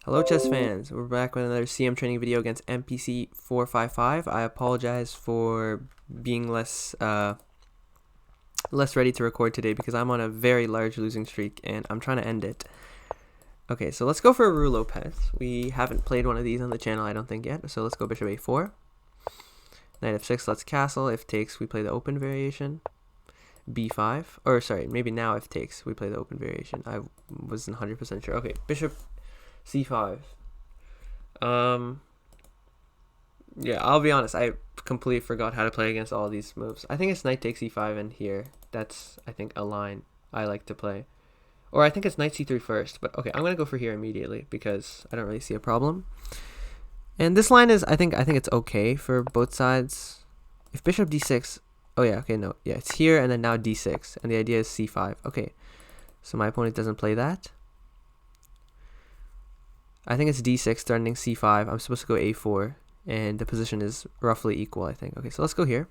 Hello chess fans, we're back with another CM training video against NPC 455. I apologize for being less ready to record today because I'm on a very large losing streak and I'm trying to end it. Okay, so let's go for a Ruy Lopez. We haven't played one of these on the channel, I don't think yet, so let's go bishop a4. Knight f6, let's castle. If takes, we play the open variation. b5, or sorry, maybe now if takes, we play the open variation. I wasn't 100% sure. Okay, bishop c5. Yeah, I'll be honest, I completely forgot how to play against all these moves. I think it's knight takes e5 and here. That's, I think, a line I like to play. Or I think it's knight c3 first, but okay, I'm going to go for here immediately because I don't really see a problem. And this line is, I think it's okay for both sides. If bishop d6, oh yeah, okay, no, yeah, it's here and then now d6, and the idea is c5. Okay, so my opponent doesn't play that. I think it's d6 threatening c5. I'm supposed to go a4, and the position is roughly equal, I think. Okay, so let's go here.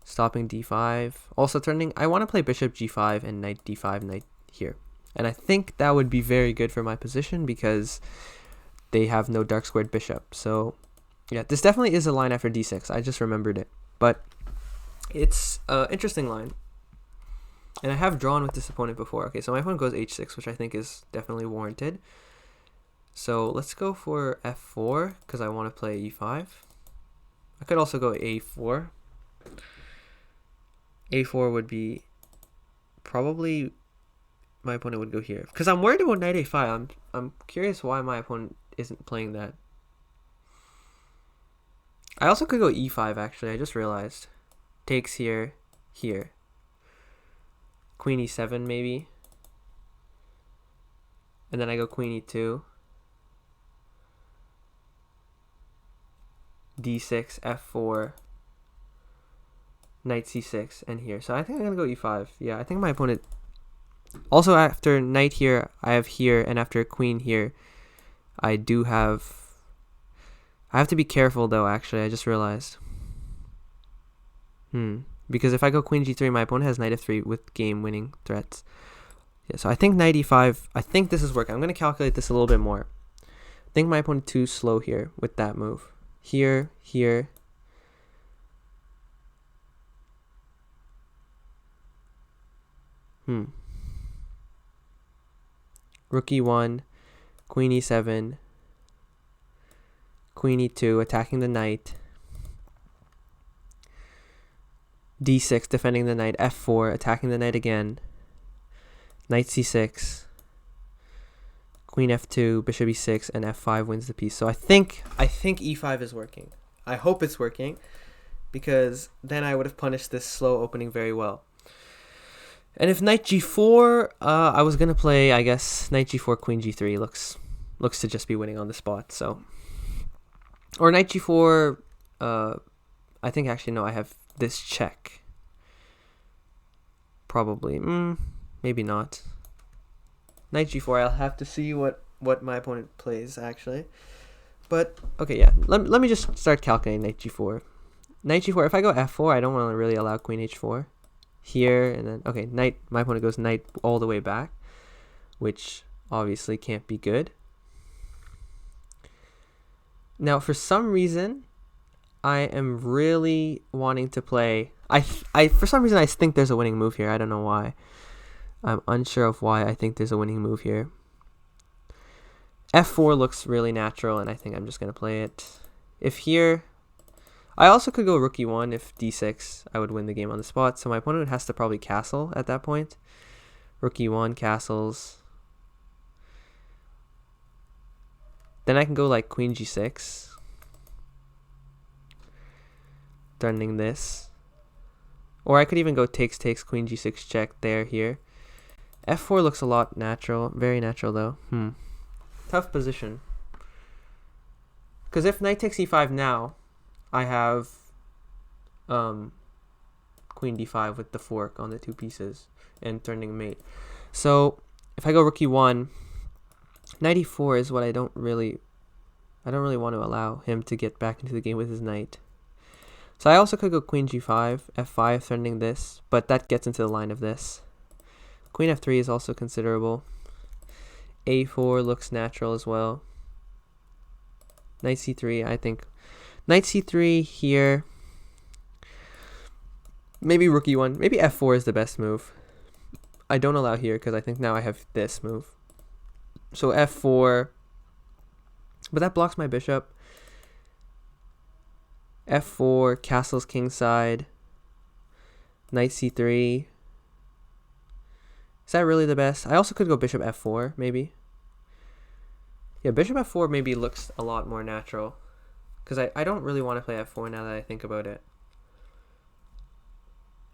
Stopping d5. Also threatening, I want to play bishop g5 and knight d5, knight here. And I think that would be very good for my position because they have no dark squared bishop. So yeah, this definitely is a line after d6. I just remembered it. But it's an interesting line. And I have drawn with this opponent before. Okay, so my opponent goes h6, which I think is definitely warranted. So let's go for f4 because I want to play e5. I could also go a4. a4 would be probably my opponent would go here because I'm worried about knight a5. I'm curious why my opponent isn't playing that. I also could go e5 actually. I just realized. Takes here, here. Queen e7 maybe. And then I go queen e2. d6, f4, knight c6, and here. So I think I'm going to go e5. Yeah, I think my opponent... Also, after knight here, I have here, and after queen here, I do have... I have to be careful, though, actually. I just realized. Because if I go queen g3, my opponent has knight f3 with game-winning threats. Yeah, so I think knight e5... I think this is working. I'm going to calculate this a little bit more. I think my opponent too slow here with that move. Here, here. Rook e1, queen e7, queen e2, attacking the knight. d6, defending the knight. f4, attacking the knight again. Knight c6. Queen f2, bishop e6, and f5 wins the piece. So I think e5 is working. I hope it's working because then I would have punished this slow opening very well. And if knight g4, I was gonna play, I guess, knight g4, queen g3 looks to just be winning on the spot. So, or knight g4. I think actually no, I have this check. Probably, maybe not. Knight g4, I'll have to see what my opponent plays, actually. But, okay, yeah. Let me just start calculating knight g4. Knight g4, if I go f4, I don't want to really allow queen h4. Here, and then, okay, knight, my opponent goes knight all the way back, which obviously can't be good. Now, for some reason, I am really wanting to play... for some reason, I think there's a winning move here. I don't know why. I'm unsure of why I think there's a winning move here. f4 looks really natural, and I think I'm just going to play it. If here... I also could go rook e1. If d6, I would win the game on the spot. So my opponent has to probably castle at that point. Rook e1, castles. Then I can go like queen g6. Threatening this. Or I could even go takes, queen g6 check there, here. f4 looks a lot natural. Very natural, though. Tough position. Because if knight takes e5 now, I have queen d5 with the fork on the two pieces and threatening mate. So if I go rook e1, knight e4 is what I don't really want to allow him to get back into the game with his knight. So I also could go queen g5, f5, threatening this, but that gets into the line of this. Queen f3 is also considerable. a4 looks natural as well. Knight c3, I think. Knight c3 here. Maybe rook e1. Maybe f4 is the best move. I don't allow here because I think now I have this move. So f4. But that blocks my bishop. f4, castles kingside. Knight c3. Is that really the best? I also could go bishop f4, maybe. Yeah, bishop f4 maybe looks a lot more natural. Because I don't really want to play f4 now that I think about it.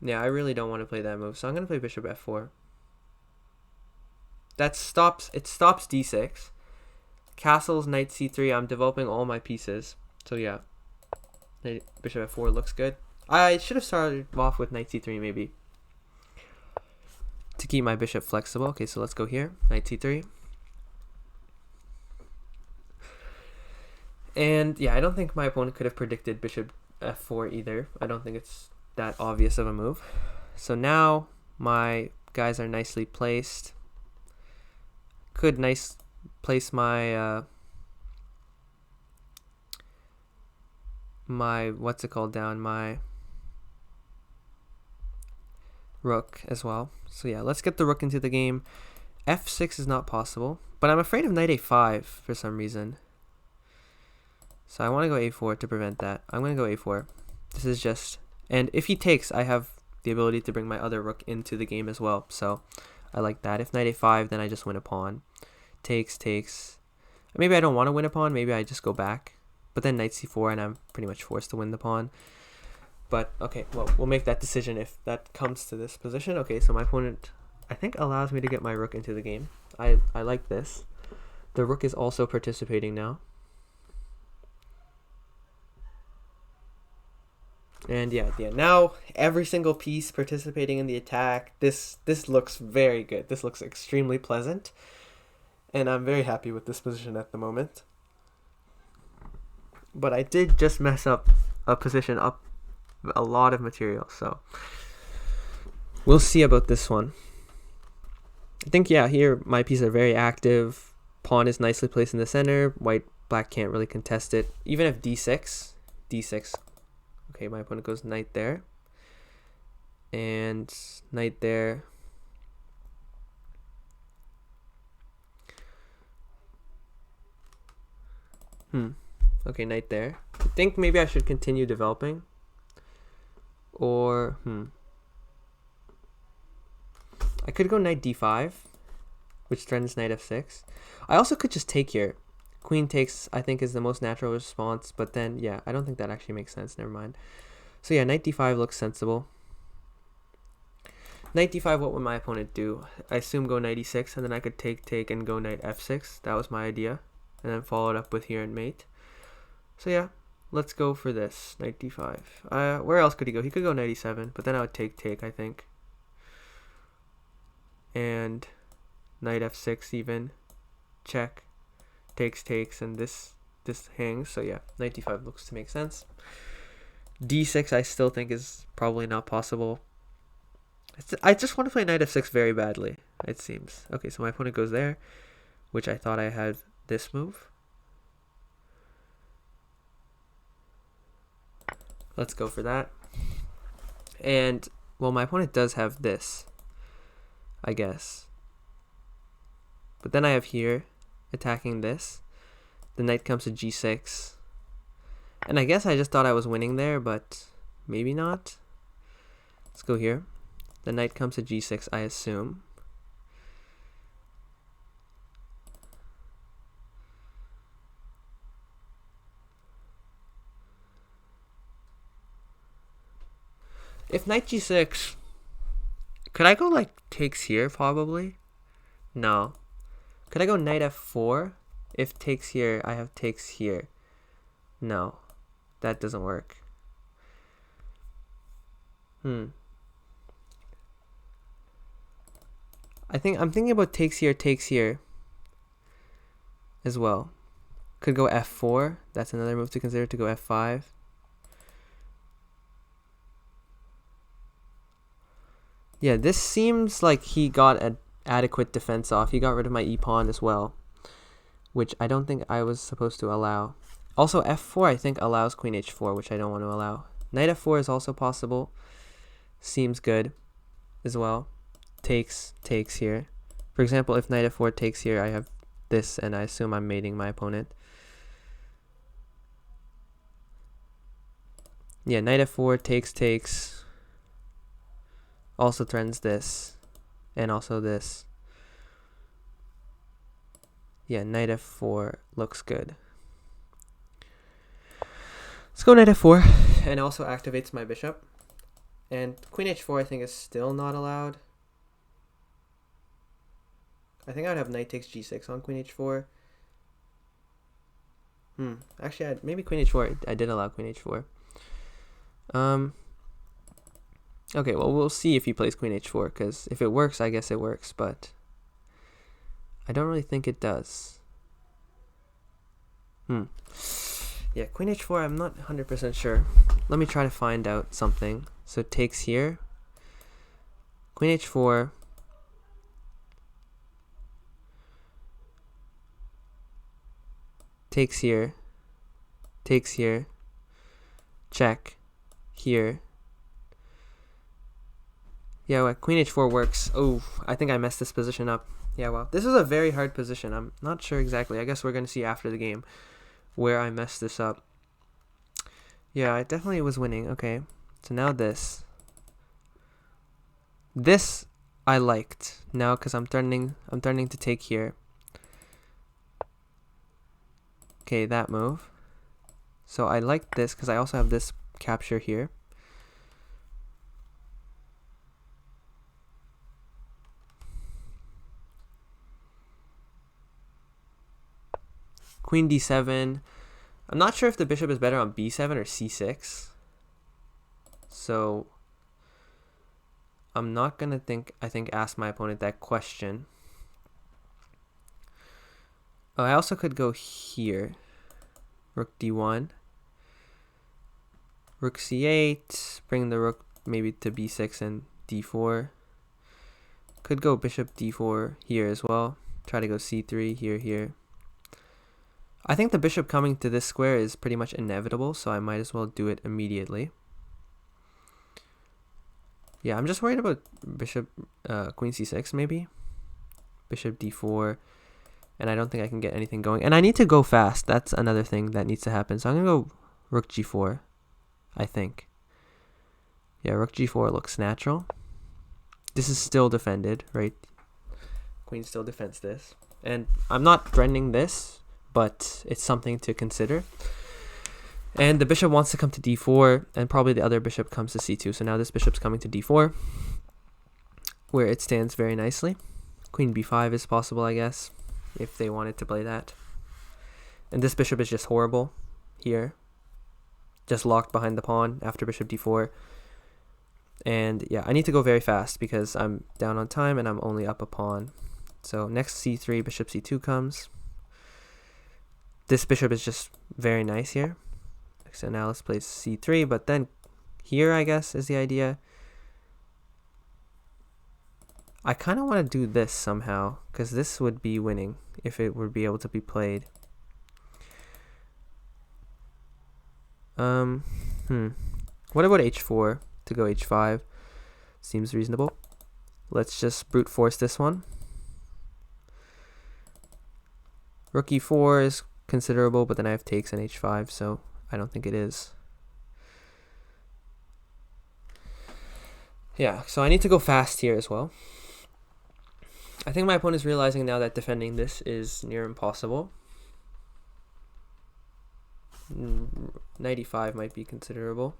Yeah, I really don't want to play that move. So I'm going to play bishop f4. It stops d6. Castles, knight c3. I'm developing all my pieces. So yeah, bishop f4 looks good. I should have started off with knight c3 maybe, to keep my bishop flexible. Okay, so let's go here. Knight c3. And yeah, I don't think my opponent could have predicted bishop f4 either. I don't think it's that obvious of a move. So now my guys are nicely placed. Could place my what's it called down, my rook as well. So yeah, let's get the rook into the game. f6 is not possible, but I'm afraid of knight a5 for some reason. So I want to go a4 to prevent that. I'm going to go a4. This is just, and if he takes, I have the ability to bring my other rook into the game as well. So I like that. If knight a5, then I just win a pawn. Takes. Maybe I don't want to win a pawn. Maybe I just go back. But then knight c4, and I'm pretty much forced to win the pawn. But okay, well, we'll make that decision if that comes to this position. Okay, so my opponent, I think, allows me to get my rook into the game. I like this. The rook is also participating now. And yeah, now every single piece participating in the attack. This looks very good. This looks extremely pleasant. And I'm very happy with this position at the moment. But I did just mess up a position up a lot of material. So we'll see about this one. I think, yeah, here my pieces are very active. Pawn is nicely placed in the center. Black can't really contest it. Even if d6. Okay, my opponent goes knight there. And knight there. Okay, knight there. I think maybe I should continue developing. Or, I could go knight d5, which threatens knight f6. I also could just take here. Queen takes, I think, is the most natural response. But then, yeah, I don't think that actually makes sense. Never mind. So yeah, knight d5 looks sensible. Knight d5, what would my opponent do? I assume go knight e6, and then I could take, and go knight f6. That was my idea. And then follow it up with here and mate. So yeah, let's go for this. Knight d5. Where else could he go? He could go knight e7, but then I would take, I think. And knight f6 even. Check. Takes, and this hangs. So yeah, knight d5 looks to make sense. d6 I still think is probably not possible. I just want to play knight f6 very badly, it seems. Okay, so my opponent goes there, which I thought I had this move. Let's go for that. And, well, my opponent does have this, I guess. But then I have here, attacking this. The knight comes to g6. And I guess I just thought I was winning there, but maybe not. Let's go here. The knight comes to g6, I assume. If knight g6, could I go like takes here probably? No. Could I go knight f4? If takes here, I have takes here. No. That doesn't work. I'm thinking about takes here as well. Could go f4. That's another move to consider, to go f5. Yeah, this seems like he got adequate defense off. He got rid of my e-pawn as well, which I don't think I was supposed to allow. Also, f4 I think allows queen h4, which I don't want to allow. Knight f4 is also possible. Seems good as well. Takes here. For example, if knight f4 takes here, I have this, and I assume I'm mating my opponent. Yeah, knight f4 takes. Also threatens this, and also this. Yeah, knight f4 looks good. Let's go knight f4, and also activates my bishop. And queen h4 I think is still not allowed. I think I would have knight takes g6 on queen h4. Actually, maybe queen h4. I did allow queen h4. Okay, well, we'll see if he plays queen h4, because if it works, I guess it works, but I don't really think it does. Yeah, queen h4, I'm not 100% sure. Let me try to find out something. So takes here. Queen h4. Takes here. Takes here. Check. Here. Yeah, well, queen h4 works. Oh, I think I messed this position up. Yeah, well, this is a very hard position. I'm not sure exactly. I guess we're going to see after the game where I messed this up. Yeah, I definitely was winning. Okay, so now this. This I liked now because I'm threatening to take here. Okay, that move. So I like this because I also have this capture here. Queen d7. I'm not sure if the bishop is better on b7 or c6. So I'm not gonna ask my opponent that question. Oh, I also could go here. Rook d1. Rook c8. Bring the rook maybe to b6 and d4. Could go bishop d4 here as well. Try to go c3 here. I think the bishop coming to this square is pretty much inevitable, so I might as well do it immediately. Yeah, I'm just worried about bishop, queen c6 maybe. Bishop d4, and I don't think I can get anything going. And I need to go fast. That's another thing that needs to happen. So I'm going to go rook g4, I think. Yeah, rook g4 looks natural. This is still defended, right? Queen still defends this. And I'm not threatening this, but it's something to consider. And the bishop wants to come to d4, and probably the other bishop comes to c2. So now this bishop's coming to d4, where it stands very nicely. Queen b5 is possible, I guess, if they wanted to play that. And this bishop is just horrible here. Just locked behind the pawn after bishop d4. And yeah, I need to go very fast because I'm down on time and I'm only up a pawn. So next c3, bishop c2 comes. This bishop is just very nice here. So now let's play c3, but then here, I guess, is the idea. I kind of want to do this somehow, because this would be winning if it would be able to be played. What about h4 to go h5? Seems reasonable. Let's just brute force this one. Rook e4 is considerable, but then I have takes on h5, so I don't think it is. Yeah, so I need to go fast here as well. I think my opponent is realizing now that defending this is near impossible. Knight e5 might be considerable.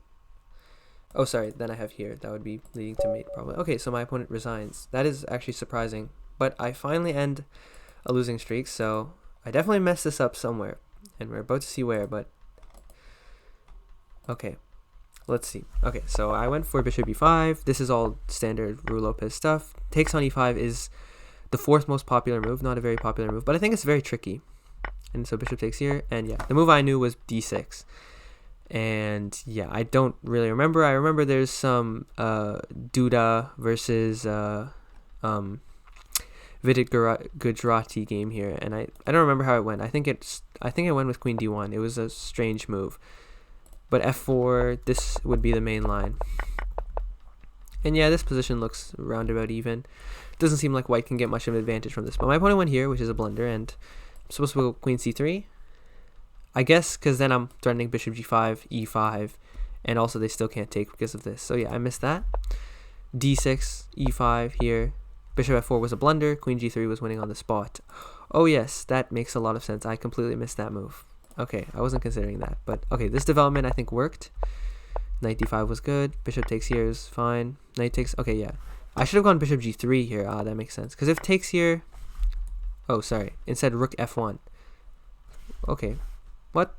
Oh, sorry, then I have here. That would be leading to mate, probably. Okay, so my opponent resigns. That is actually surprising. But I finally end a losing streak, so I definitely messed this up somewhere. And we're about to see where, but... Okay, let's see. Okay, so I went for bishop e5. This is all standard Ruy Lopez stuff. Takes on e5 is the fourth most popular move. Not a very popular move, but I think it's very tricky. And so bishop takes here, and yeah, the move I knew was d6. And yeah, I don't really remember. I remember there's some Duda versus Gujarati game here, and I don't remember how it went. I think it went with queen d1. It was a strange move, but f4, this would be the main line. And yeah, this position looks roundabout even. Doesn't seem like white can get much of an advantage from this. But my opponent went here, which is a blunder, and I'm supposed to go queen c3. I guess because then I'm threatening bishop g5, e5, and also they still can't take because of this. So yeah, I missed that. d6, e5 here. Bishop f4 was a blunder. Queen g3 was winning on the spot. Oh yes, that makes a lot of sense. I completely missed that move. Okay, I wasn't considering that. But okay, this development I think worked. Knight d5 was good. Bishop takes here is fine. Knight takes... Okay, yeah. I should have gone bishop g3 here. Ah, that makes sense. Because if takes here... Oh, sorry. Instead, rook f1. Okay. What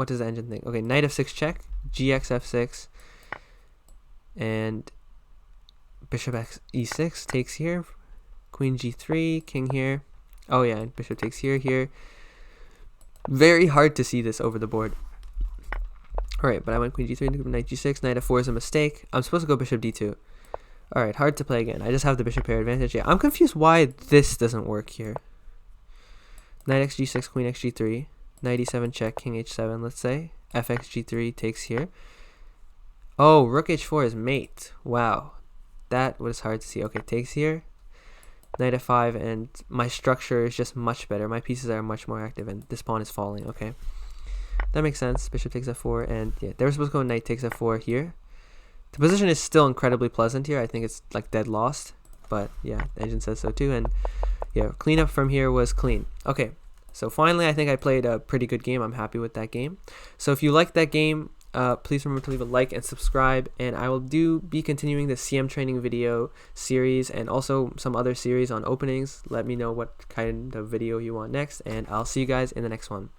does the engine think? Okay, knight f6 check. Gx f6. And bishop e6 takes here. Queen g3. King here. Oh, yeah. And bishop takes here. Very hard to see this over the board. Alright, but I went queen g3, knight g6, knight f4 is a mistake. I'm supposed to go bishop d2. Alright, hard to play again. I just have the bishop pair advantage. Yeah, I'm confused why this doesn't work here. Knight x g6, queen x g3, knight e7 check, king h7, let's say. Fx g3 takes here. Oh, rook h4 is mate. Wow. That was hard to see. Okay, takes here. Knight f5, and my structure is just much better. My pieces are much more active, and this pawn is falling. Okay. That makes sense. Bishop takes f4, and yeah, they were supposed to go knight takes f4 here. The position is still incredibly pleasant here. I think it's like dead lost, but yeah, the engine says so too. And yeah, cleanup from here was clean. Okay, so finally, I think I played a pretty good game. I'm happy with that game. So if you liked that game, please remember to leave a like and subscribe. And I will be continuing the CM training video series and also some other series on openings. Let me know what kind of video you want next, and I'll see you guys in the next one.